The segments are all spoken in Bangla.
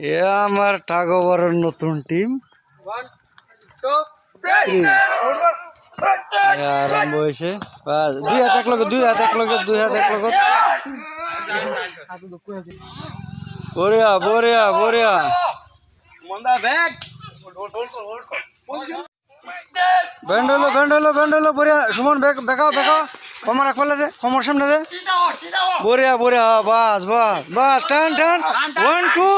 এ আমার টাগোবরের নতুন টিম আরম্ভ হয়েছে। দুই হাত এক লগে বড়িয়া বড়িয়া বড়িয়া ব্যান্ডলো বড়িয়া সুমন বেকাও কমর রাখলে দে, কমর সামনে দে, বড়িয়া বড়িয়া বাস বাস বাস টান 1 2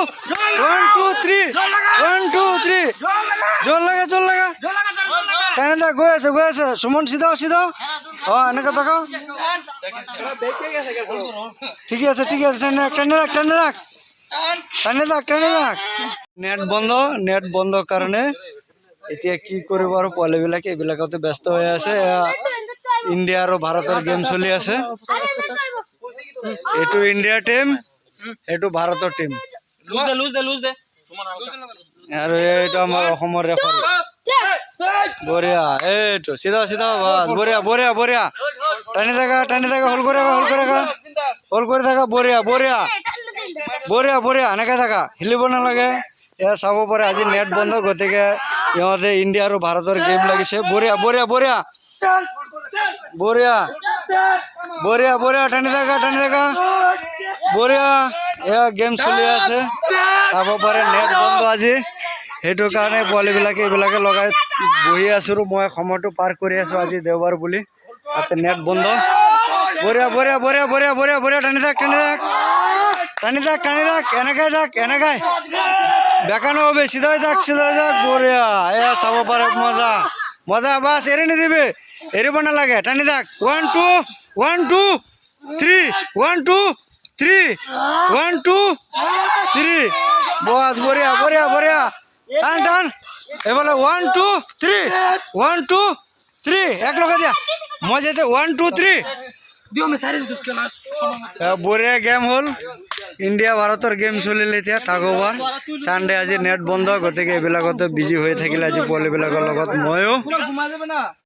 3 1 2 3 জোর লাগা টানে দা গয়ে আছে সুমন সিধাও এনেকে বেকাও ঠিক আছে টানে রাখ নেট বন্ধ কারণে এতিয়া কি কৰিব আৰু পোৱালিবিলাকে এইবিলাকতে ব্যস্ত হৈ আছে। ইণ্ডিয়া আৰু ভাৰতৰ গেম চলি আছে। এইটো ইণ্ডিয়াৰ টিম, এইটো ভাৰতৰ টিম আৰু এইটো আমাৰ অসমৰ ৰেফাৰী। বঢ়িয়া এইটো চিধা বাস বঢ়িয়া টানি থাকা হল কৰি থাকা বঢ়িয়া এনেকে থাকা, হিলিব নালাগে। এয়া চাব পাৰে আজি নেট বন্ধ, গতিকে ইহঁতে ইণ্ডিয়া আৰু ভাৰতৰ গেম লাগিছে। বঢ়িয়া টানি থাকা বঢ়িয়া। এয়া গেম চলি আছে, চাব পাৰে নেট বন্ধ আজি, সেইটো কাৰণে পোৱালিবিলাকে এইবিলাকে লগাই বহি আছো। মই সময়টো পাৰ কৰি আছো আজি দেওবাৰ বুলি, তাতে নেট বন্ধ। বঢ়িয়া টানি থাক এনেকাই বেকা নহবে, চিধাই থাক বঢ়িয়া। এয়া চাব পাৰে মজা বাস, এৰি নিদিবি, এৰিব নালাগে, টানি থাক 1 2 3 1 2 3 1 2 3 বাস বঢ়িয়া টান এবারে 1 2 3 এক লগে দিয়া, মই যেতে 1 2 3 বঢ়িয়া গেম হল। ইণ্ডিয়া ভাৰতৰ গেম চলিলে এতিয়া টাগোভাৰ। চানডে আজি নেট বন্ধ, গতিকে এইবিলাকতে বিজি হৈ থাকিলে আজি পোৱালিবিলাকৰ লগত ময়ো।